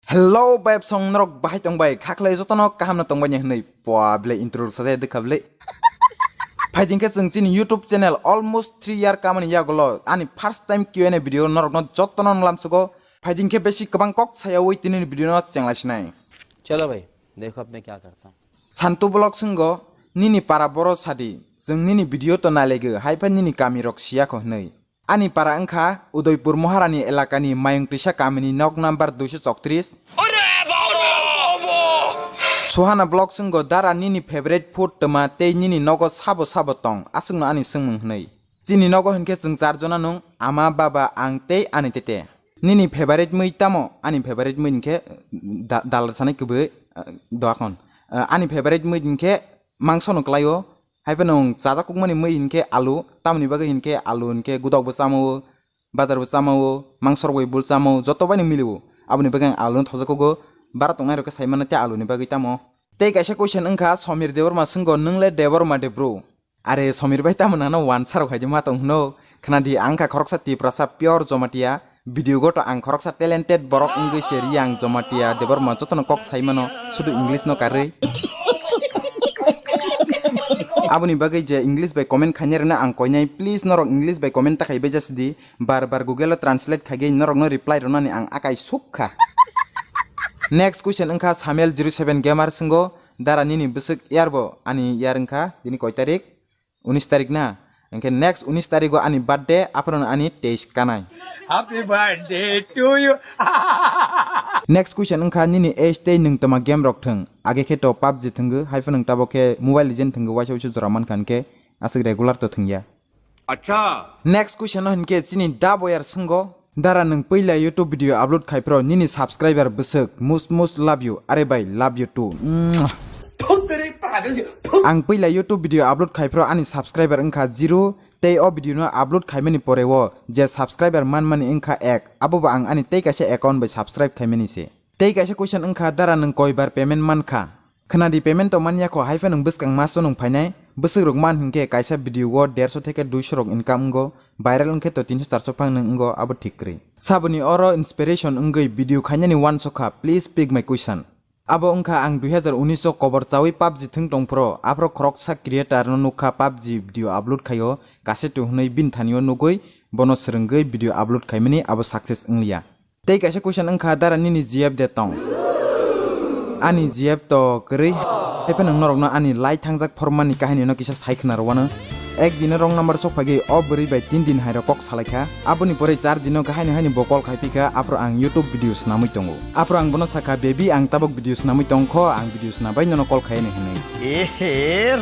Hello babe song norok bahai tong bai khaklai jotono kaham na tong bai nei poable intro saje dekhable Fighting ke jengchini YouTube channel almost 3 year kamani yagolo ani first time QNA video norok no jotono lamsugo fighting ke beshi kabang kok saya woi tinin video no chenglasinai चलो भाई देखो अब मैं क्या करता हूँ Santu blog singo nini para boro sadi jeng nini video to nalege haipa nini kami rok sia ko nei ani para angkha Udaipur Moharani elakani mayung prisa kamini nok number 234 Sohana blog singo dara nini favorite food tama te nini nogo sabo tong asungno ani sungmung hnei jini nogo henke jeng charjona nung ama baba ang te ani tete nini favorite mui tamo ani favorite mui nke dal sanai kebe doakon ani favorite mui nke mangso no klayo haipanong chaja kukmani mui hinke alu tamni baga hinke alu hinke gudok bo chamo bazar bo chamo mangsor boi bul chamo joto bani milibo abni baga alu thojakogo bara tongnai roke saimana te alu ni bagi tamo tei kaisa question angkha Somir Deborma singo nungle Deborma de bro are Somir bai tamana no one sar khaji ma tong no khnadi angkha khoroksa ti prasa pure jomatia video goto ang khoroksa talented borok ingui seriang jomatia Deborma jotono kok saimano sudu english no kare Abuni bagai je English by comment khanyarna ang koinai please norok English by comment takai bejasdi bar Google translate khage norok no reply ronani ang akai sukha Next question angka Samel 07 gamer singo dara nini besuk yarbo ani yarengka dini koi tarik 19 tarik na angke next 19 tarik go ani birthday apron ani 23 kanai Happy birthday to you. Next question angka nini age day nung tama game rok theng age ke to PUBG thenggu haifa nung tabo ke mobile legend thenggu waisau chu joraman kan ke asik regular to thengya अच्छा Next question no hinke chini dabo yar singo Dara nung pila YouTube video upload khai pro nini subscriber besuk mus love you are bhai love you too Ang pila YouTube video upload khai pro ani subscriber angkha 0 tei o video no upload khai mani pore wo je subscriber man angkha 1 abo ba ang ani tei kaise account bai subscribe khai mani se tei kaise question angkha dara nung koibar payment man kha khnadi payment to manya ko haifa nung buskang maso nung phainai busuk rok man hinke kaisa video go 150 theke 200 rok income go viral angke to 300 400 phang nung go abo thikri sabuni oro inspiration ungoi video khainani one sokha please pick my question abo ungkha ang 2019 cover chawi PUBG thing tongpro apro khoroksa creator no nukha PUBG video upload khayo kasetu hunai bin thanio nugoi bono srengoi video upload khaimani abo success inglia tei kaisa question ungkha dara nini gf de tong ani gf to kri hepen norok no ani lai thangjak formani kahini no kisa saikhna rwana ek din rong number sok phagi obri bai 3 din hairo kok salaikha aboni pore 4 dino kahini hani bokol khaipika apro ang YouTube videos namui tongo apro ang bono saka baby ang tabok videos namui tongkho ang videos na bai no kol khaini hini एहे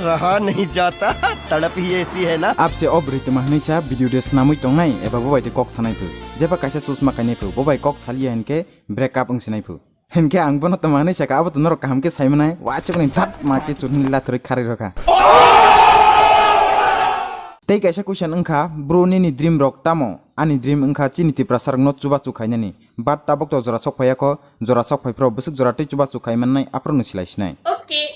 रहा नहीं जाता तड़प ही ऐसी है ना आपसे obri te mahni sa video des namui tongnai eba bobai te kok sanai phu jeba kaisa susma kainai phu bobai kok salia henke break up angsinai phu henke ang bono te mahni saka abo to norok kaham ke saimanai wachukni that ma ke churni la thori khari roka Tei kaisa question angkha bro nini dream rock tamo ani dream angkha chini ti prasar no chuba chu khainani bat tabok to jora sok phaya ko jora sok phai pro busuk jora tei chuba chu khaimanai apro no silaisinai Okay.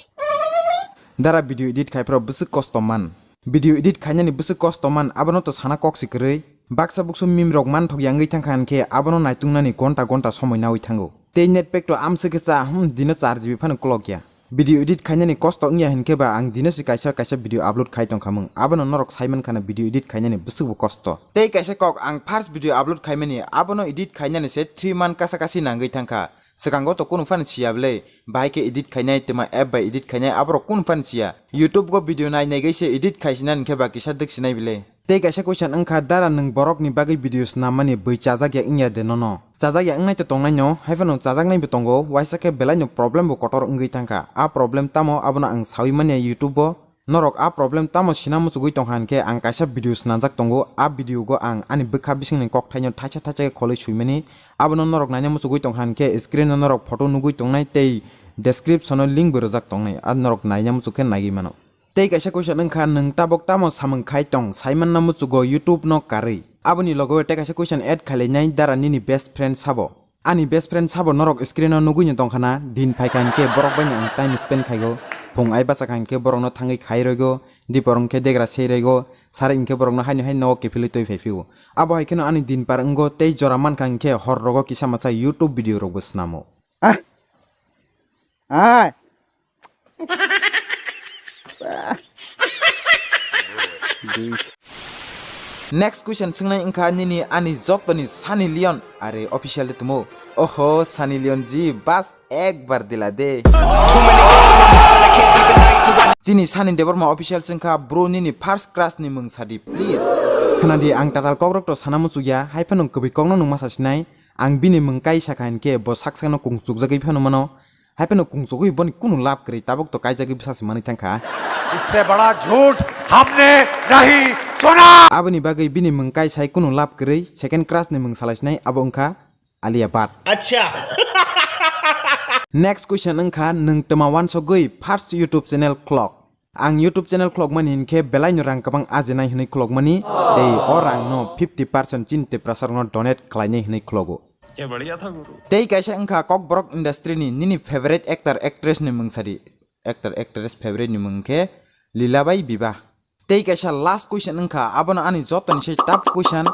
Dara video edit khai pro busuk kostoman video edit khainani busuk kostoman abono to sana kok sikrei baksa buksu mim rok man thok yangai thangkhan ke abono naitungnani gonta somoi nawi thango tei net pack to amse ke cha dino 4 GB phan klokya video edit khainani cost ngya henke ba ang dinasi kaisa video upload khai tong khamung abono norok saiman khana video edit khainani busuk bu cost tei kaisa kok ang first video upload khaimani abono edit khainani se 3 month kasi nangai thangkha sekango to kun fan siable bai ke edit khainai tema app bai edit khainai abro kun fan sia YouTube go video nai negai se edit khaisinan ke ba kisa dik sinai bile tei kaisa question angkha dara nung borok ni bagai videos namani bai chajak ya ingya de no chajak ya ngai te tongnai no haifano chajak nai betongo waisa ke belai no problem bo kotor ngai tangka a problem tamo abono ang sawi mane YouTube bo norok a problem tamo sinamu chugui tonghan ke ang kaisa videos nanjak tongo a video go ang ani bwkha bising ni kok thaino thacha ke kholi suimani abono norok nainamu chugui tonghan ke screen no norok photo nugui tongnai tei description no link berojak tongnai a norok nainamu chukhe nagi mano tei kaisa question angkha nung tabok tamo samung khai tong saiman namu chugo YouTube no kari aboni logo te kaisa question add khalainai dara nini best friend sabo ani best friend sabo norok screen no nugui ni tongkhana din phaikan ke borok bai ang time spend khaigo phung ai basa kan ke borok no thangai khai roigo di borong ke degra sei roigo sare inke borok no haini no ke phili toi phaifiu abo haikeno ani din par ngo tei joraman kan ke hor rogo kisa masa YouTube video rog busnamo Ai. Next question singna ingka nini ani jotoni Sunny Leon are official tumo. Oho Sunny Leon ji bas ek bar dila de. Jini Sunny deborma official singka bro nini first class ni mung sadi please. Kanadi ang tatal kogrok to sana musuya hai panung kebi kongno nung masa sinai ang bini mung kai sakain ke bo saksano kung sukjagi pano mano hai panung kung sukui bon kunu lap kri tabok to kai jagi bisa simani tangka. इससे बड़ा झूठ हमने नहीं सुना। Aboni bagai bini mung kai sai kunu lap kri second class ni mung salasnai abo ungka Alia Bhatt. अच्छा Next question ungka nung temawan sogoi first YouTube channel Kok. Ang YouTube channel Kok mani hinke belai nyorang kabang ajenai hinai Kok mani dei orang no 50% cinte prasar no donate klainai hinai Kogo. क्या बढ़िया था गुरु। Tei kaisa ungka Kokborok industry ni nini favorite actor actress ni mung sadi. Actor actress favorite ni mung ke Lilabai Biba. Tei kaisa last question ungka abona ani joton sei top question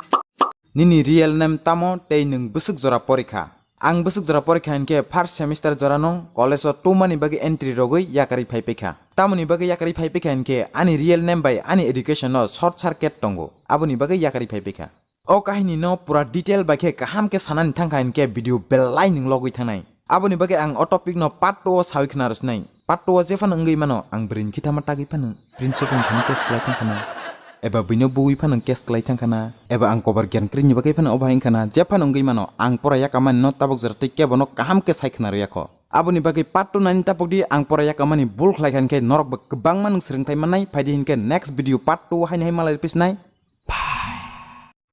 nini real name tamo tei nung busuk jora porikha. Ang busuk jora porikha hinke first semester jora no college o 2 mani bagi entry rogoi yakari phaipekha. Tamoni bagi yakari phaipekha hinke ani real name by ani education no short circuit tongo. Aboni bagi yakari phaipekha. O kahini no pura detail bake kaham ke sanan thangka hinke video belai ning logoi thanai. Aboni bagi ang o topic no part 2 sawi khnaros nai. Part 2 jefan ngai mano ang brin kita matagi panu. Brin sopong thang kes klai thangkana. Eba bino bui panu kes klai thangkana. Eba ang kobar gyan krin bagai panu obahin kana. Jefan ngai mano ang pora yakaman no tabok jarti ke bono kaham ke sai khnaro yako. Aboni bagi part 2 nani tapok di ang pora yakamani bul khlai kan ke norok ba kebang man sering thai manai phaidi hinke next video part 2 hainai malai pisnai.